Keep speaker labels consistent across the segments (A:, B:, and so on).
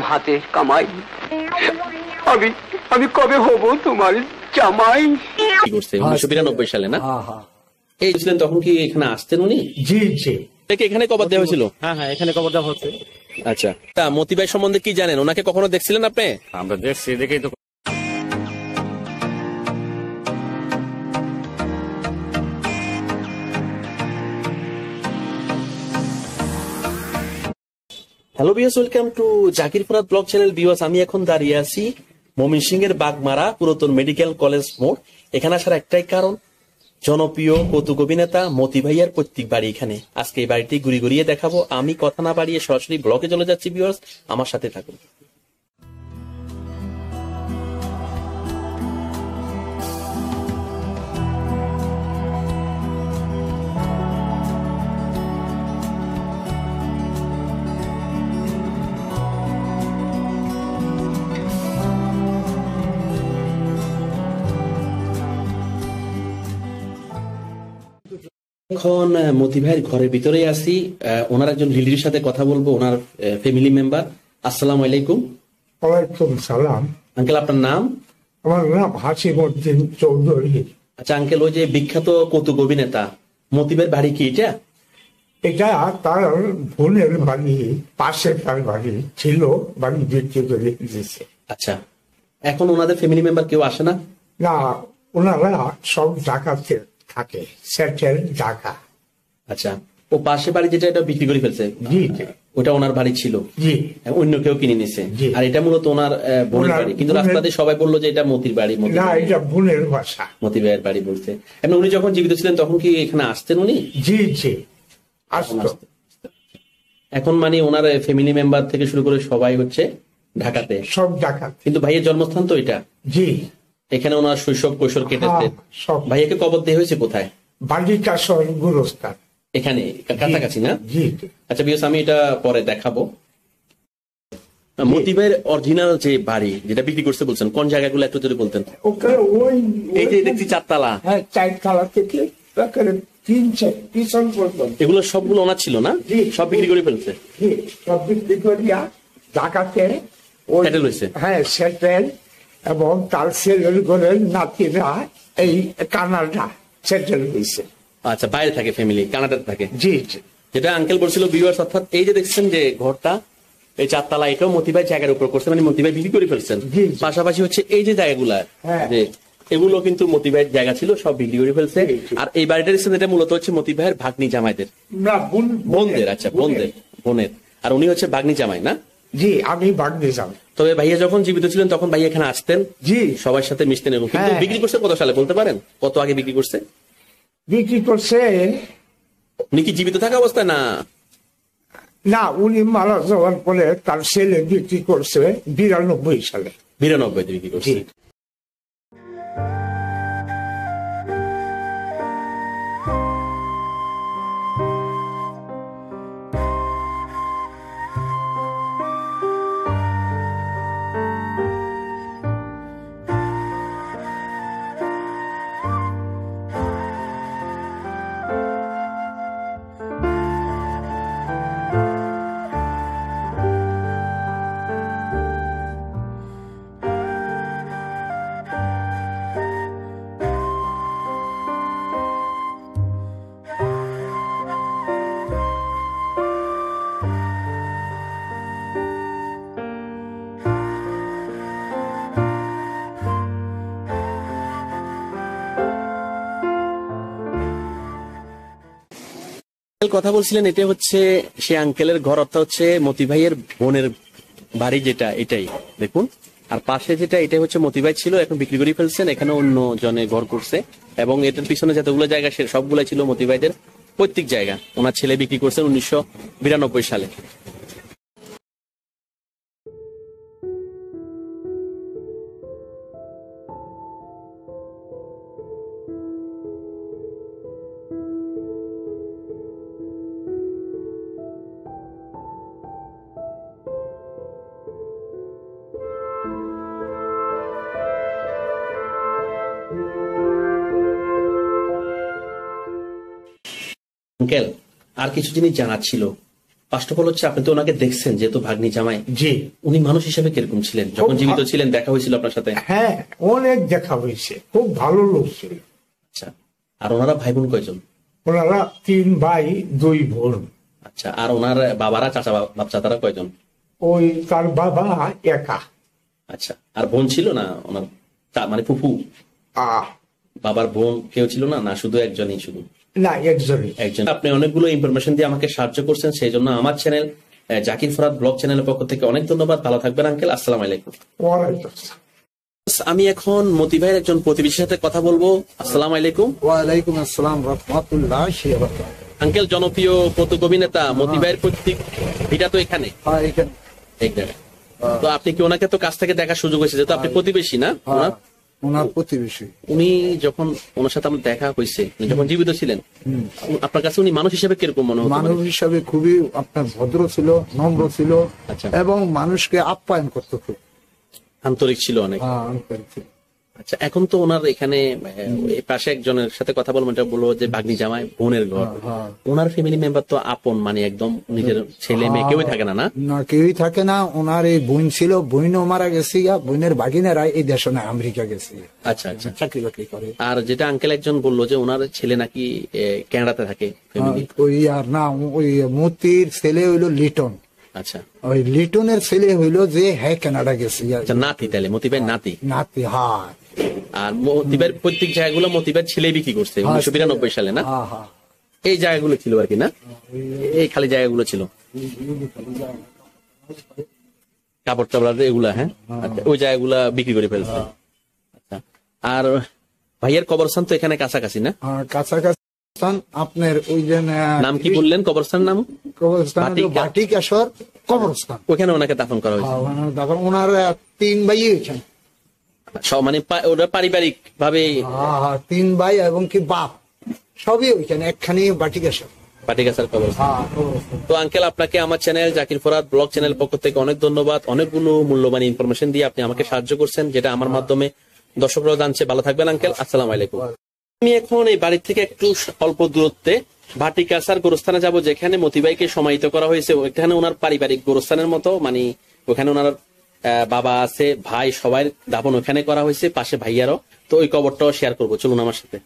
A: হাতে কামাই। আমি আমি কবে হব তোমার জামাই?
B: 1992 সালে না? এই ছিলেন তখন কি এখানে আসতেন উনি?
C: জি জি।
B: এখানে কবর দেওয়া হয়েছিল?
C: হ্যাঁ হ্যাঁ, এখানে কবর দেওয়া হচ্ছে।
B: আচ্ছা, তা মতি ভাই সম্বন্ধে কি জানেন? ওনাকে কখনো দেখছিলেন আপনি?
C: আমরা দেখছি, দেখেই তো।
B: Hello viewers, welcome to Zakir Farad blog channel. Viewers, আমি এখন দাঁড়িয়ে আছি ময়মনসিংহের বাগমারা পুরাতন মেডিকেল কলেজ মোড়। এখানে আসার একটাই কারণ, জনপ্রিয় কৌতুক অভিনেতা মতি ভাইয়ার পৈতৃক বাড়ি এখানে। আজকে এই বাড়িটি ঘুরি ঘুরিয়ে দেখাবো। আমি কথা না বাড়িয়ে সরাসরি ব্লগে চলে যাচ্ছি। ভিউয়ার্স, আমার সাথে থাকুন। এখন মতি ভাইয়ের ঘরের ভিতরেই আছি। ওনার একজন লিডির সাথে কথা বলবো, ওনার ফ্যামিলি মেম্বার। আসসালামু আলাইকুম।
D: ওয়ালাইকুম সালাম।
B: আঙ্কেল, আপনার নাম?
D: আমার নাম হাসিমউদ্দিন চৌধুরী।
B: আচ্ছা আঙ্কেল, ওই যে বিখ্যাত কৌতুক অভিনেতা মতি ভাইয়ের বাড়ি কি এটা?
D: এটা তার বোনের বাড়ি, পাশে তার বাড়ি ছিল, বাড়ি বিক্রি করে দিয়েছে।
B: আচ্ছা, এখন ওনাদের ফ্যামিলি মেম্বার কেউ আসে না?
D: না, ওনারা সব ঢাকাতে থাকে, সেটেল ঢাকা।
B: আচ্ছা, ও পাশে বাড়ি যেটা, এটা বিক্রি করে ফেলছে?
D: জি
B: ওটা ওনার বাড়ি ছিল?
D: জি।
B: অন্য কেউ কিনে নিছে? আর এটা মূলত ওনার বোনের বাড়ি, কিন্তু রাস্তাতে সবাই বললো যে এটা মতির বাড়ি।
D: না, এটা বোনের বাসা।
B: মতি ভাইয়ের বাড়ি বলছে। এমনি উনি যখন জীবিত ছিলেন তখন কি এখানে আসতেন উনি?
D: জি জি, আসতো।
B: এখন মানে ওনার ফ্যামিলি মেম্বার থেকে শুরু করে সবাই হচ্ছে ঢাকাতে,
D: সব ঢাকা।
B: কিন্তু ভাইয়ের জন্মস্থান তো এটা?
D: জি।
B: এখানে ওনার শৈশব কৈশোর কেটেছে।
D: সব।
B: ভাইয়াকে কবর দেওয়া হয়েছে কোথায়?
D: বালিকা শহর গুরুস্থান,
B: এখানে কাছাকাছি না?
D: জি।
B: আচ্ছা বিকজ আমি এটা পরে দেখাবো। মতি ভাইয়ের অরিজিনাল যে বাড়ি যেটা বিক্রি করতে বলছেন, কোন জায়গাগুলো একটু যদি বলতেন।
D: ওখানে ওই
B: এই যে দেখছি চারতলা।
D: হ্যাঁ, চারতলা থেকে পিছন পর্যন্ত
B: এগুলো সবগুলো ওনার ছিল না?
D: জি।
B: সব বিক্রি করে ফেলছে?
D: সব বিক্রি করিয়া ঢাকাতে
B: সেটেল হয়েছে?
D: হ্যাঁ, সেটেল। এবং তার ছেলের ঘরের নাতিরা এই কানাডা সেটেল হয়েছে।
B: আচ্ছা, বাইরে থাকে ফ্যামিলি, কানাডাতে থাকে?
D: জি জি।
B: যেটা আঙ্কেল বলছিল ভিউয়ার্স, অর্থাৎ এই যে দেখছেন যে ঘরটা, এই চারতলা, এটাও মতি ভাই জায়গার উপর করছে, মানে মতি ভাই বিক্রি করে ফেলছেন। পাশাপাশি হচ্ছে এই যে জায়গাগুলা, যে এগুলো কিন্তু মতি ভাইয়ের জায়গা ছিল, সব বিক্রি করে ফেলছে। আর এই বাড়িটা দেখছেন, এটা মূলত হচ্ছে মতি ভাইয়ের ভাগ্নি জামাইদের,
D: না
B: বোনদের। আচ্ছা, বোনের। আর উনি হচ্ছে ভাগ্নি জামাই না?
D: জি, আমি ভাগ্নি জামাই।
B: তবে ভাইয়া যখন জীবিত ছিলেন তখন ভাইয়া এখানে আসতেন,
D: জি,
B: সবার সাথে মিশতেন। এবং কিন্তু বিক্রি করছে কত সালে বলতে পারেন? কত আগে বিক্রি করছে?
D: বিক্রি করছে
B: উনি কি জীবিত থাকা অবস্থায় না?
D: না, উনি মারা যাওয়ার পরে তার ছেলে বিক্রি করছে 92 সালে।
B: 92-তে বিক্রি করছে। কথা বলছিলেন, এটা হচ্ছে সে আঙ্কেলের ঘর, অর্থাৎ হচ্ছে মতি ভাইয়ের বোনের বাড়ি যেটা, এটাই দেখুন। আর পাশে যেটা, এটা হচ্ছে মতি ভাই ছিল, এখন বিক্রি করে ফেলছেন, এখানে অন্য জনে ঘর করছে। এবং এটার পিছনে যতগুলো জায়গা, সে সবগুলাই ছিল মতি ভাইদের পৈতৃক জায়গা। ওনার ছেলে বিক্রি করছেন 1992 সালে। আঙ্কেল, আর কিছু জিনিস জানার ছিল। ফার্স্ট অফ অল হচ্ছে আপনি তো ওনাকে দেখছেন যেহেতু ভাগ্নি জামাই,
D: জি
B: উনি মানুষ হিসেবে কিরকম ছিলেন যখন জীবিত ছিলেন, দেখা হয়েছিল আপনার সাথে?
D: হ্যাঁ, অনেক দেখা হয়েছে, খুব ভালো লোক ছিল।
B: আচ্ছা, আর ওনারা ভাই বোন কয়জন?
D: ওনারা 3 ভাই 2 বোন।
B: আচ্ছা, আর ওনার বাবারা চাচা বাপ চাচারা কয়জন?
D: ওই তার বাবা একা।
B: আচ্ছা, আর বোন ছিল না ওনার, মানে ফুফু
D: আহ
B: বাবার বোন কেউ ছিল না? না শুধু একজনই? শুধু
D: না, একজনই।
B: একজন। আপনি অনেকগুলো ইনফরমেশন দিয়ে আমাকে সাহায্য করছেন, সেই জন্য আমার চ্যানেল জাকির ফরহাদ ব্লগ চ্যানেলের পক্ষ থেকে অনেক ধন্যবাদ। ভালো থাকবেন আঙ্কেল, আসসালামু আলাইকুম।
D: ওয়ালাইকুম আসসালাম।
B: আমি এখন মতি ভাইয়ের একজন প্রতিবেশীর সাথে কথা বলবো। আসসালামু আলাইকুম।
E: ওয়ালাইকুম আসসালাম রহমতুল্লাহ।
B: আঙ্কেল, জনপ্রিয় কৌতুক অভিনেতা মতি ভাইয়ের পৈতৃক ভিটা তো এখানে,
E: হ্যাঁ, এখানে
B: এই জায়গায়। তো আপনি কি ওনাকে তো কাছ থেকে দেখার সুযোগ হয়েছে, যেহেতু আপনি প্রতিবেশী না ওনার?
E: ওনার প্রতিবেশী।
B: উনি যখন ওনার সাথে আমার দেখা হয়েছে, উনি যখন জীবিত ছিলেন, আপনার কাছে উনি মানুষ হিসেবে কিরকম মনে হতো?
E: মানব হিসাবে খুবই আপনার ভদ্র ছিল, নম্র ছিল,
B: আচ্ছা।
E: এবং মানুষকে আপ্যায়ন করতো খুব।
B: আন্তরিক ছিল অনেক।
E: হ্যাঁ, আন্তরিক ছিল।
B: আচ্ছা, এখন তো ওনার এখানে এই পাশে একজনের সাথে কথা বলবো, এটা বললো যে ভাগ্নি জামাই বোনের ঘর।
E: হ্যাঁ।
B: ওনার ফ্যামিলি মেম্বার তো আপন, মানে একদম নিজের ছেলে মেয়ে কেউই থাকে না? না,
E: না, কেউই থাকে না। ওনার এই বোন ছিল, বোনও মারা গেছে, বোনের বাগিনেরা এই দেশে না আমেরিকা গেছে,
B: আচ্ছা আচ্ছা।
E: চাকরি বাকরি করে।
B: আর যেটা আঙ্কেল একজন বললো যে ওনার ছেলে নাকি কানাডাতে থাকে ফ্যামিলি।
E: ওই আর না, ওই মতির ছেলে হইলো লিটন।
B: আচ্ছা
E: ওই লিটনের ছেলে হইলো যে হ্যাঁ কানাডা গেছে।
B: আচ্ছা, নাতি তাহলে মতিবের নাতি।
E: নাতি, হ্যাঁ।
B: আর মতিবের প্রত্যেক জায়গাগুলো মতিবের ছেলে বিক্রি করছে 1992 সালে, না?
E: হ্যাঁ, হ্যাঁ।
B: এই জায়গাগুলো ছিল আর কি, না? এই খালি জায়গাগুলো ছিল, কাপড় টাপড় এগুলা। হ্যাঁ, আচ্ছা, ওই জায়গাগুলা বিক্রি করে ফেলছে। আচ্ছা, আর ভাইয়ের কবরস্থান তো এখানে কাছাকাছি, না?
E: কাছাকাছি আপনার ওই যে
B: নাম কি বললেন কবরস্থান নাম?
E: কবরস্থান হলো বাটিকেশ্বর কবরস্থান।
B: ওখানে ওনাকে দাফন করা হয়েছে।
E: তারপর ওনার 3 ভাই হয়েছেন,
B: সব মানে ওটা পারিবারিক ভাবে
E: 3 ভাই এবং কি বাপ সবই ওইখানে একখানি বাটিকেশ্বর।
B: পাটিগাছার কবরস্থান। তো আঙ্কেল, আপনাকে আমার channel Zakir Farhad blog channel পক্ষ থেকে অনেক ধন্যবাদ। অনেকগুলো মূল্যবান ইনফরমেশন দিয়ে আপনি আমাকে সাহায্য করছেন, যেটা আমার মাধ্যমে দর্শকরাও জানছে। ভালো থাকবেন আঙ্কেল, আসসালামু আলাইকুম। আমি এখন এই বাড়ির থেকে একটু অল্প দূরত্বে ভাটিকাছার গোরস্থানে যাব, যেখানে মতিবাইকে সমাহিত করা হয়েছে। ওইখানে ওনার পারিবারিক গোরস্থানের মতো, মানে ওখানে ওনার বাবা আছে, ভাই, সবাই দাফন ওখানে করা হয়েছে, পাশে ভাইয়ারও। তো ওই কবরটাও শেয়ার করবো, চলুন আমার সাথে।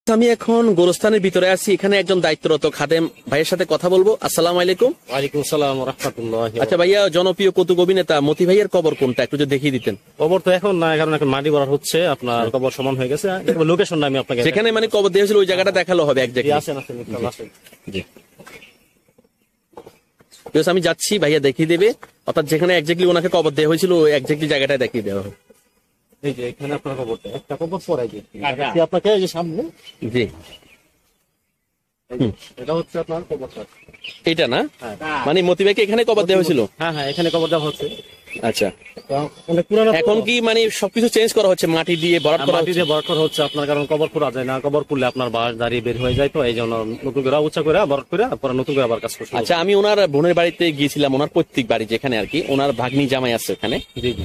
B: আমি এখন গোরস্থানের ভিতরে আছি, এখানে একজন দায়িত্বরত খাদেম ভাইয়ের সাথে কথা বলবো। আসসালামু আলাইকুম।
C: ওয়ালাইকুম আসসালাম রাহমাতুল্লাহ।
B: আচ্ছা ভাইয়া, জনপ্রিয় কৌতুক অভিনেতা মতি ভাইয়ের কবর কোনটা, একটু যদি দেখিয়ে দিতেন।
C: কবর তো এখন না, কারণ এখন মাটি ভরা হচ্ছে, আপনার কবর সমান হয়ে গেছে। লোকেশনটা আমি আপনাকে
B: যেখানে মানে কবর দেওয়া হয়েছিল ওই জায়গাটা দেখালো হবে এক জায়গায়।
C: আসেন আসেন আসেন।
B: জি, আমি যাচ্ছি, ভাইয়া দেখিয়ে দেবে। অর্থাৎ যেখানে একজাক্টলি ওনাকে কবর দেওয়া হয়েছিল ওই একজাক্টলি জায়গাটা দেখিয়ে দেওয়া হবে।
C: এই যে এখানে আপনার কবরটা, একটা কবর পড়াই দিই আপনাকে, এই যে সামনে।
B: জি,
C: এটা হচ্ছে আপনার কবরটা।
B: এটা না, মানে মতি ভাইকে এখানে কবর দেওয়া হয়েছিল।
C: হ্যাঁ হ্যাঁ, এখানে কবর দেওয়া হচ্ছে।
B: আচ্ছা,
C: অনেক পুরানো।
B: এখন কি মানে সবকিছু চেঞ্জ করা হচ্ছে, মাটি দিয়ে ভরাট করা
C: মাটি দিয়ে ভরাট করা হচ্ছে আপনার, কারণ কবর পুরা যায় না। কবর পুরলে আপনার বাঁশ দাঁড়িয়ে বের হয়ে যায়, তো এই জন্য নতুন করে উঁচা করে ভরাট করে পরে নতুন করে আবার কাজ করছে।
B: আচ্ছা, আমি ওনার বোনের বাড়িতে গিয়েছিলাম, ওনার পৈতৃক বাড়ি যেখানে আর কি, ওনার ভাগ্নি জামাই আছে ওখানে।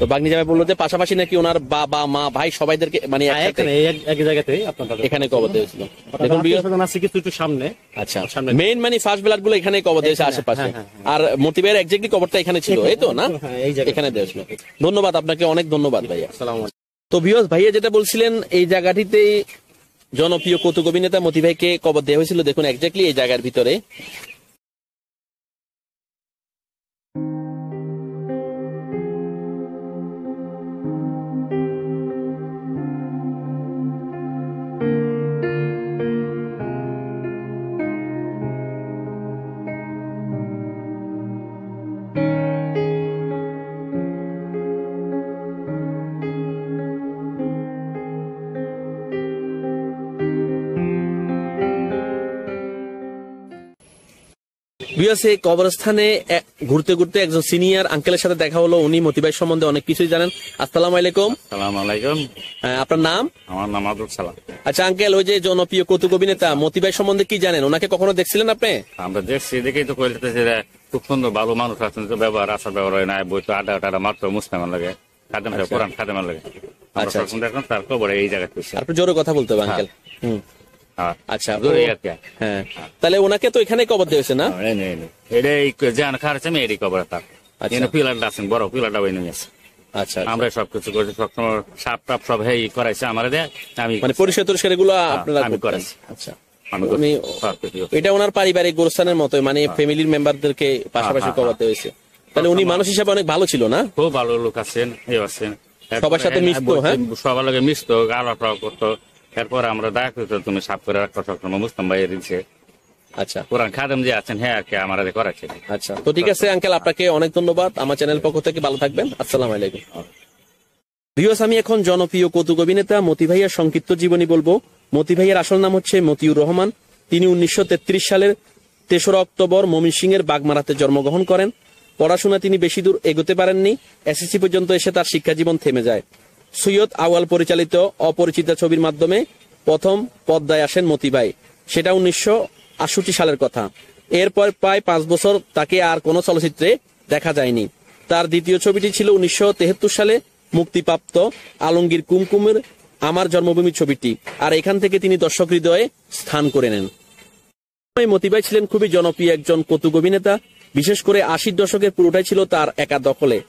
B: তো ভাগ্নি জামাই বললো যে পাশাপাশি নাকি ওনার বাবা মা ভাই সবাইদেরকে মানে
C: এখানে এক জায়গাতেই আপনার
B: এখানে কবর দিয়েছিল। দেখুন
C: আছে কিছু একটু সামনে।
B: আচ্ছা, মেইন মানে ফার্স্ট ব্লাড গুলো এখানে কবর দিয়েছে আশেপাশে। আর মতি ভাইয়ের এক্স্যাক্টলি কবরটা এখানে ছিল, এই তো না? এখানে দিয়েছিল। ধন্যবাদ আপনাকে, অনেক ধন্যবাদ ভাইয়া।
C: আসসালামু আলাইকুম।
B: তো ভিউয়ার্স, ভাইয়া যেটা বলছিলেন এই জায়গাটিতে জনপ্রিয় কৌতুক অভিনেতা মতি ভাইকে কবর দেওয়া হয়েছিল। দেখুন এক্স্যাক্টলি এই জায়গার ভিতরে। বিকজ এই কবরস্থানে ঘুরতে ঘুরতে একজন সিনিয়র আঙ্কেলের সাথে দেখা হলো, উনি মতি ভাই সম্বন্ধে অনেক কিছুই জানেন। আসসালামু আলাইকুম।
F: সালাম আলাইকুম।
B: আপনার নাম?
F: আমার নাম আব্দুল সালাম।
B: আচ্ছা আঙ্কেল, ওই যে জনপ্রিয় কৌতুক অভিনেতা মতি ভাই সম্বন্ধে কি জানেন? ওনাকে কখনো দেখছিলেন আপনি?
F: আমরা দেখছি, দেখেই তো কইতেছে যে খুব সুন্দর ভালো মানুষ আছেন, তো ব্যবহার আচার ব্যবহার হয় না, বই তো আড্ডা মাত্র মুসলিম লাগে, খাদেম কোরআন খাদেম লাগে। আমরা সব দেখলাম তার খবর এই জায়গায় পেয়েছি।
B: আপনি জোরে কথা বলতে হবে আঙ্কেল। আচ্ছা, হ্যাঁ, তাহলে ওনাকে তো এখানে কবর দিয়েছে না?
F: এটা জান খারাপ আমি এরই খবর তার পিলারটা আছেন, বড় পিলারটা ওই নিয়ে আছে।
B: আচ্ছা,
F: আমরা সবকিছু করছি, সবসময় সাপ টাপ সব হেই করাইছে আমার, আমি
B: মানে পরিষ্কার টরিষ্কার এগুলো আপনারা
F: আমি করেছি।
B: আচ্ছা,
F: উনি
B: এটা ওনার পারিবারিক গোরস্থানের মতো, মানে ফ্যামিলির মেম্বারদেরকে পাশাপাশি কবর হয়েছে। তাহলে উনি মানুষ হিসাবে অনেক ভালো ছিল না?
F: খুব ভালো লোক আছেন, এই আছেন,
B: সবার সাথে মিশতো। হ্যাঁ,
F: সবার লগে মিশতো, আলাপ করতো। এরপর আমরা দয়া করতো, তুমি সাফ করে রাখতো সবসময়, মুসলাম ভাই দিচ্ছে।
B: আচ্ছা,
F: কোরআন খাদেম যে আছেন, হ্যাঁ আর কি আমাদের করাচ্ছে।
B: আচ্ছা, তো ঠিক আছে আঙ্কেল, আপনাকে অনেক ধন্যবাদ। আমার চ্যানেল পক্ষ থেকে ভালো থাকবেন। আসসালামু আলাইকুম। ভিউয়ার্স, আমি এখন জনপ্রিয় কৌতুক অভিনেতা মতি ভাইয়ার সংক্ষিপ্ত জীবনী বলবো। মতি ভাইয়ার আসল নাম হচ্ছে মতিউর রহমান। তিনি 1933 সালের 3রা অক্টোবর ময়মনসিংহের বাগমারাতে জন্মগ্রহণ করেন। পড়াশোনা তিনি বেশি দূর এগোতে পারেননি, এসএসসি পর্যন্ত এসে তার শিক্ষা জীবন থেমে যায়। সৈয়দ আওয়াল পরিচালিত অপরিচিতা ছবির মাধ্যমে প্রথম পর্দায় আসেন মতি ভাই, সেটা 1968 সালের কথা। এরপর প্রায় 5 বছর তাকে আর কোনো চলচ্চিত্রে দেখা যায়নি। তার দ্বিতীয় ছবিটি ছিল 1973 সালে মুক্তিপ্রাপ্ত আলমগীর কুমকুমের আমার জন্মভূমি ছবিটি, আর এখান থেকে তিনি দর্শক হৃদয়ে স্থান করে নেন। মতি ভাই ছিলেন খুবই জনপ্রিয় একজন কৌতুক অভিনেতা। বিশেষ করে 80 দশকের পুরোটাই ছিল তার একা দখলে।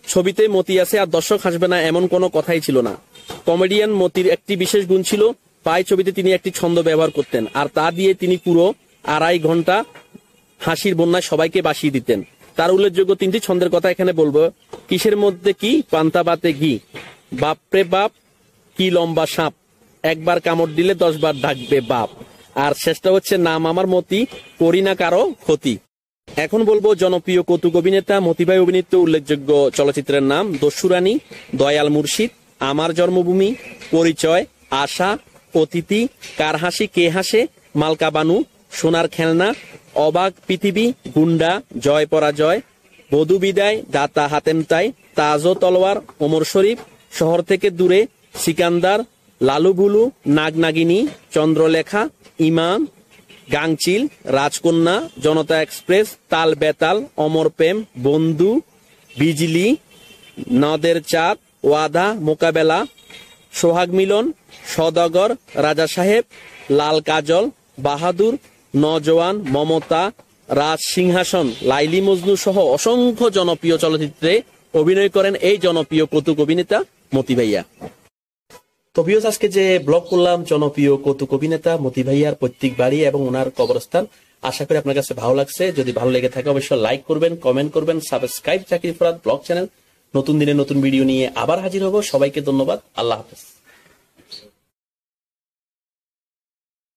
B: ছবিতে মতি আছে আর দর্শক হাসবে না এমন কোনো কথাই ছিল না। কমেডিয়ান মতির একটি বিশেষ গুণ ছিল, প্রায় ছবিতে তিনি একটি ছন্দ ব্যবহার করতেন, আর তা দিয়ে তিনি পুরো 2.5 ঘন্টা হাসির বন্যায় সবাইকে বাসিয়ে দিতেন। তার উল্লেখযোগ্য 3টি ছন্দের কথা এখানে বলবো। কিসের মধ্যে কি, পান্তা বাতে ঘি, বাপরে বাপ কি লম্বা সাপ, একবার কামড় দিলে 10 বার ডাকবে বাপ, আর শেষটা হচ্ছে নাম আমার মতি, করি না কারো ক্ষতি। এখন বলবো জনপ্রিয় কৌতুক অভিনেতা মতি ভাই অভিনীত উল্লেখযোগ্য চলচ্চিত্রের নাম: দস্যুরানী, দয়াল মুর্শিদ, আমার জন্মভূমি, পরিচয়, আশা, অতিথি, কার হাসি কে হাসে, মালকা বানু, সোনার খেলনা, অবাক পৃথিবী, গুন্ডা, জয় পরাজয়, বধু বিদায়, দাতা হাতেমতাই, তাজ ও তলোয়ার, ওমর শরীফ, শহর থেকে দূরে, সিকান্দার, লালু ভুলু, নাগনাগিনী, চন্দ্রলেখা, ইমান, গাংচিল, রাজকন্যা, জনতা এক্সপ্রেস, তাল বেতাল, অমর প্রেম, বন্ধু, বিজলি, নদের চাঁদ, ওয়াদা, মোকাবেলা, সোহাগ মিলন, সদাগর, রাজা সাহেব, লাল কাজল, বাহাদুর, নজওয়ান, মমতা, রাজ সিংহাসন, লাইলি মজনু সহ অসংখ্য জনপ্রিয় চলচ্চিত্রে অভিনয় করেন এই জনপ্রিয় কৌতুক অভিনেতা মতি ভাইয়া। তো ভিউয়ার্স, আজকে যে ব্লগ করলাম জনপ্রিয় কৌতুক অভিনেতা মতি ভাইয়ার পৈতৃক বাড়ি এবং ওনার কবরস্থান, আশা করি আপনার কাছে ভালো লাগছে। যদি ভালো লেগে থাকে অবশ্যই লাইক করবেন, কমেন্ট করবেন, সাবস্ক্রাইব চাকরি ফরাদ ব্লগ চ্যানেল। নতুন দিনে নতুন ভিডিও নিয়ে আবার হাজির হব। সবাইকে ধন্যবাদ। আল্লাহ হাফেজ।